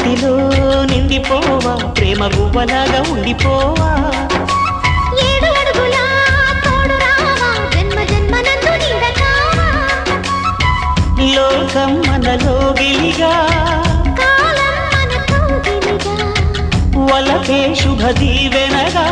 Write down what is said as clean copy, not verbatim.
మదిలో నిండిపోవా ప్రేమ గువ్వలాగా ఉండిపోవా ఏడు అడుగుల తోడు రావా జన్మ జన్మనందు నీడ కావా లోకం మనలో గిలిగా కాలం మన కౌగిలిగా వలపే శుభ దీవెనగా